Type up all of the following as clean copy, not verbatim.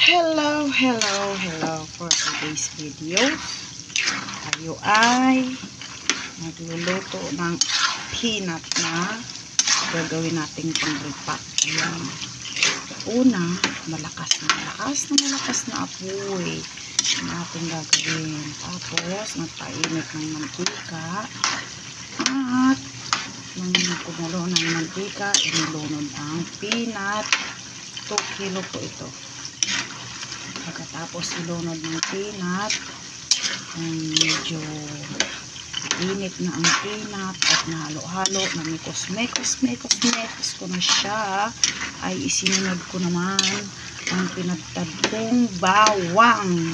Hello for today's video. Tayo ay magluluto ng peanut na gagawin nating pang-repack. Ayan. Una, malakas na apoy natin gagawin. Tapos, magpainit ng mantika. At, nung kumulo ng mantika, inilunod ang peanut. 2 kilo po ito. Pagkatapos ilunod ng peanut, medyo init na ang peanut at nahalo-halo na mekos ko na siya, ay isinunod ko naman ang pinagtad kong bawang.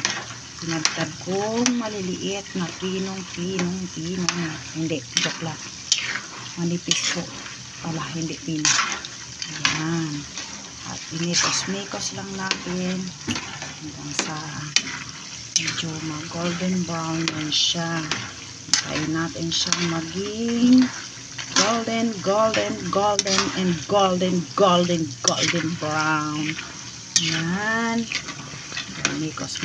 Pinagtad kong maliliit na pinong. Hindi, joke lang. Manipis po pala, hindi pinong. Ayan. At imekos lang natin hanggang sa medyo mag-golden brown yan siya. Hintayin natin siyang maging golden brown. Yan. Mekos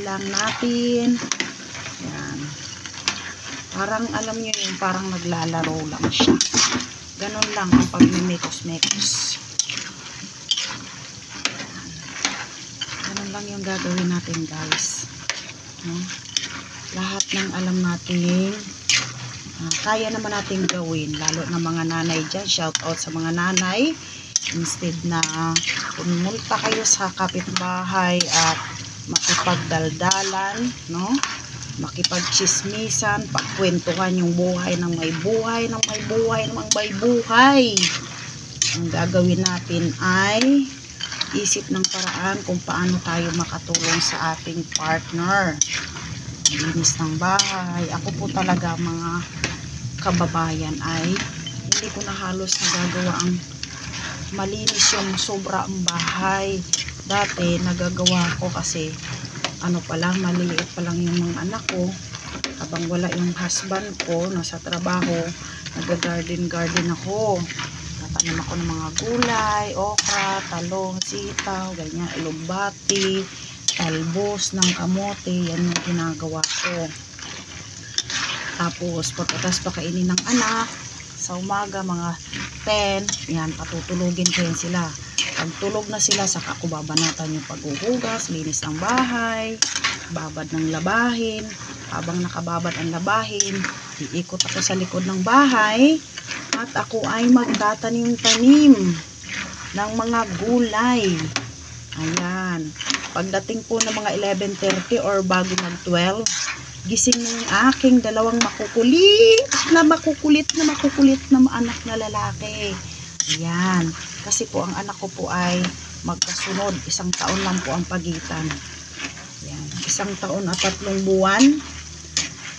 lang natin. Yan. Parang alam nyo yung parang naglalaro lang siya. Ganon lang ang pag-mekos. Lang yung gagawin natin, guys, no? Lahat ng alam natin, kaya naman natin gawin, lalo na mga nanay dyan. Shout out sa mga nanay. Instead na pumunta kayo sa kapitbahay at makipagdaldalan, no? Makipagchismisan, pagkwentuhan yung buhay ng may buhay, ang gagawin natin ay isip ng paraan kung paano tayo makatulong sa ating partner. Linis ng bahay. Ako po talaga, mga kababayan, ay hindi ko na halos nagagawa ang malinis yung sobra ang bahay. Dati nagagawa ko kasi maliit pa lang yung mga anak ko. Habang wala yung husband ko, nasa trabaho, nag-garden ako. Tanim ako ng mga gulay, okra, talong, sitaw, ganyan, alugbati, talbos ng kamote. Yan yung ginagawa ko. Tapos, pagkatas pakainin ng anak, sa umaga, mga 10, yan, patutulugin ko yan sila. Pag tulog na sila, saka ko babanatan yung paghuhugas, linis ng bahay, babad ng labahin. Habang nakababad ang labahin, iikot ako sa likod ng bahay, at ako ay magtatanim-tanim ng mga gulay. Ayan. Pagdating po ng mga 11:30 or bago mag-12, gising na yung aking dalawang makukulit na anak na lalaki. Ayan. Kasi po ang anak ko po ay magkasunod. 1 taon lang po ang pagitan. Ayan. 1 taon at 3 buwan.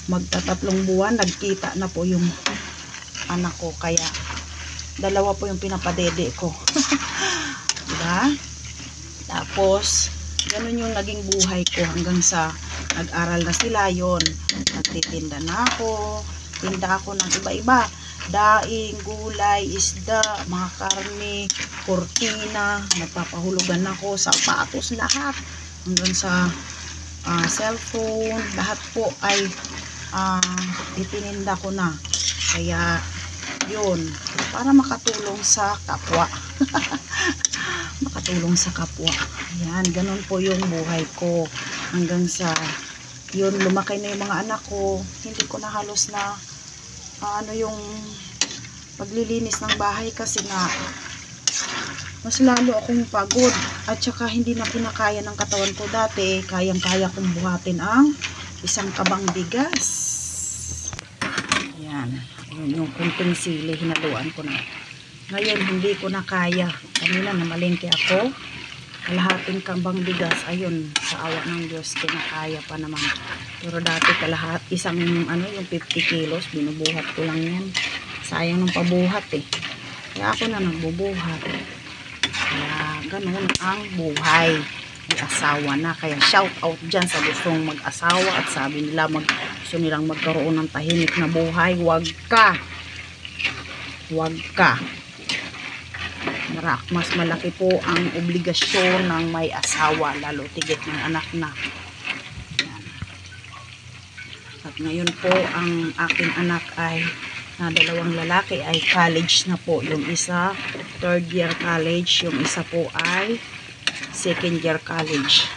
Magta-3 buwan, nagkita na po yung anak ko, kaya 2 po yung pinapadede ko. Diba? Tapos ganun yung naging buhay ko hanggang sa nag-aral na sila. Yon, nagtitinda na ako, tinda ako ng iba-iba, daing, gulay, isda, mga karne, kurtina, nagpapahulugan ako, sapatos, lahat, hanggang sa cellphone, lahat po ay itininda ko na. Kaya yun, para makatulong sa kapwa. Ayan, ganun po yung buhay ko hanggang sa yun, lumaki na yung mga anak ko. Hindi ko na halos na yung paglilinis ng bahay, kasi na mas lalo akong pagod at saka hindi na kinakaya ng katawan ko. Dati kayang-kaya kong buhatin ang 1 kabang bigas. Ayan, yung kunting sili, hinaluan ko na. Ngayon, hindi ko na kaya. Kanina, namalengke ako. Kalahating kabang bigas. Ayun, sa awa ng Diyos, kinakaya pa naman. Pero dati yung 50 kilos, binubuhat ko lang yan. Sayang ng pabuhat eh. Kaya ako na nagbubuhat. Kaya, ganun ang buhay. May asawa na. Kaya shout out dyan sa gustong mag-asawa at sabi nila gusto nilang magkaroon ng tahimik na buhay. Huwag ka. Mas malaki po ang obligasyon ng may asawa, lalo tigit ng anak na. Yan. At ngayon po, ang aking anak ay na dalawang lalaki ay college na po. Yung isa, 3rd year college. Yung isa po ay 2nd year college.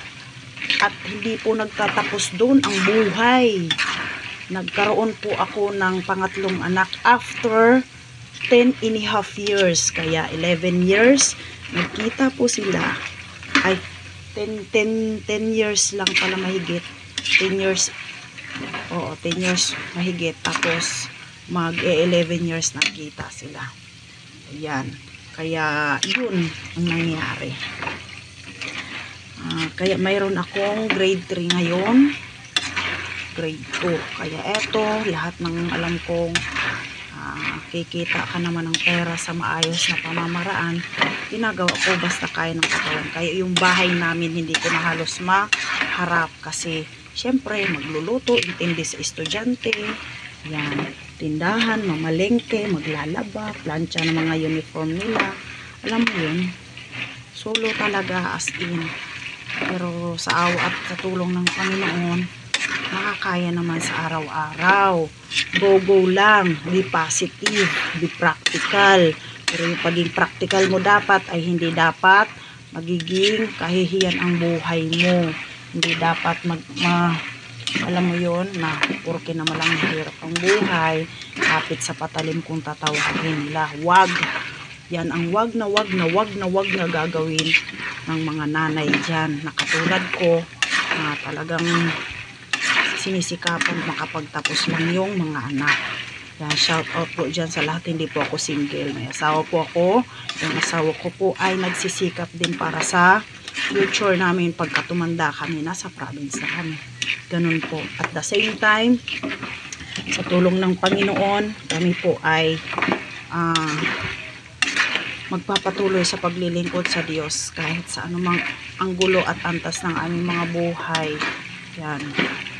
At hindi po nagtatapos doon ang buhay. Nagkaroon po ako ng pangatlong anak after 10.5 years. Kaya 11 years. Nagkita po sila. Ay, 10 years lang pala mahigit. 10 years. Oo, 10 years mahigit. Tapos, mag-11 years nagkita sila. Ayan. Kaya, yun ang nangyari. Kaya, mayroon akong grade 3 ngayon. Grade 2. Kaya, eto, lahat ng alam kong kikita ka naman ng pera sa maayos na pamamaraan, ginagawa ko basta kaya ng katawan. Kaya, yung bahay namin, hindi ko na halos maharap kasi, syempre, magluluto, intindi sa estudyante, yan, tindahan, mamalengke, maglalaba, plancha ng mga uniform nila. Alam mo yun, solo talaga as in. Pero sa awa at sa tulong ng Panginoon, nakakaya naman sa araw-araw. Go lang, be positive, be practical. Pero yung pagiging practical mo dapat ay hindi dapat magiging kahihiyan ang buhay mo. Hindi dapat alam mo yon na porke na malang hirap ang buhay, kapit sa patalim kung tatawagin nila. Wag. Yan ang wag na gagawin ng mga nanay dyan. Na katulad ko, na talagang sinisikapan makapagtapos lang yung mga anak. Yan, shout out po dyan sa lahat. Hindi po ako single. May asawa po ako. Yung asawa ko po ay nagsisikap din para sa future namin pagka tumanda kami. Nasa province na kami. Ganun po. At the same time, sa tulong ng Panginoon, kami po ay magpapatuloy sa paglilingkod sa Diyos kahit sa anumang anggulo at antas ng aming mga buhay. Yan.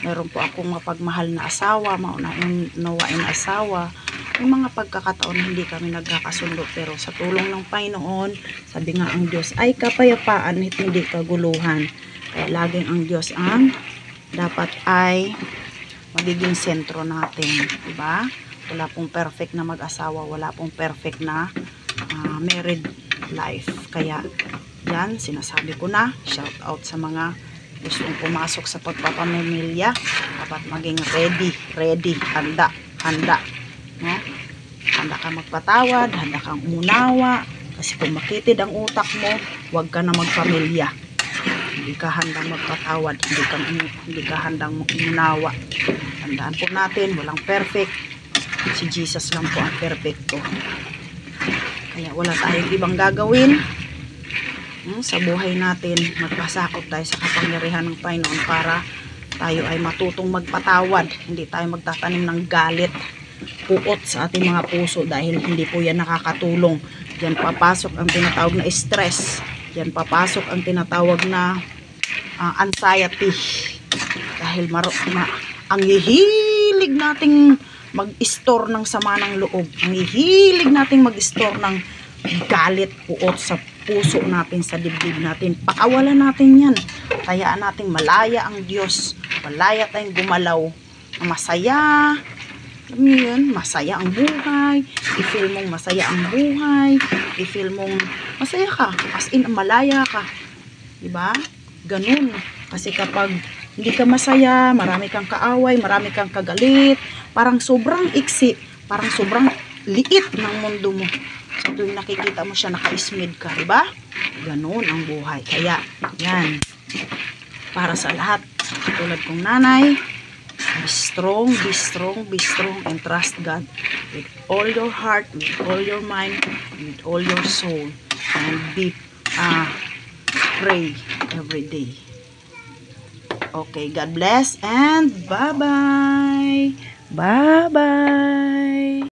Meron po akong mapagmahal na asawa, maunawain asawa. Yung mga pagkakataon hindi kami nagkakasundo, pero sa tulong ng Panginoon, sabi nga ang Diyos ay kapayapaan at hindi kaguluhan. Kaya laging ang Diyos ang dapat ay magiging sentro natin, diba? Wala pong perfect na mag-asawa, wala pong perfect na married life. Kaya yan, sinasabi ko na, shout out sa mga gustong pumasok sa pagpapamilya. Dapat maging ready, handa, no? Handa ka magpatawad, handa kang umunawa, kasi kung makitid ang utak mo, huwag ka na magpamilya. Hindi ka handang magpatawad, hindi ka handang umunawa. Tandaan po natin, walang perfect. Si Jesus lang po ang perfecto. Kaya wala tayong ibang gagawin sa buhay natin. Magpasakop tayo sa kapangyarihan ng Panginoon para tayo ay matutong magpatawad. Hindi tayo magtatanim ng galit, puot sa ating mga puso, dahil hindi po yan nakakatulong. Diyan papasok ang tinatawag na stress. Diyan papasok ang tinatawag na anxiety. Dahil ang hihilig nating mag-store ng sama ng loob. Ang hihilig nating mag-store ng galit, puot sa puso natin, sa dibdib natin. Pakawalan natin yan. Hayaan nating malaya ang Diyos. Malaya tayong gumalaw. Masaya. Alam niyo yun? Masaya ang buhay. I-feel mong masaya ang buhay. I-feel mong masaya ka. As in, malaya ka. Diba? Ganun. Kasi kapag hindi ka masaya, marami kang kaaway, marami kang kagalit, parang sobrang iksi, parang sobrang liit ng mundo mo. So, tuwing nakikita mo siya, naka-smid ka, diba? Ganun ang buhay. Kaya, yan. Para sa lahat, tulad kong nanay, be strong, and trust God with all your heart, with all your mind, with all your soul. And pray every day. Okay, God bless and bye-bye. Bye-bye.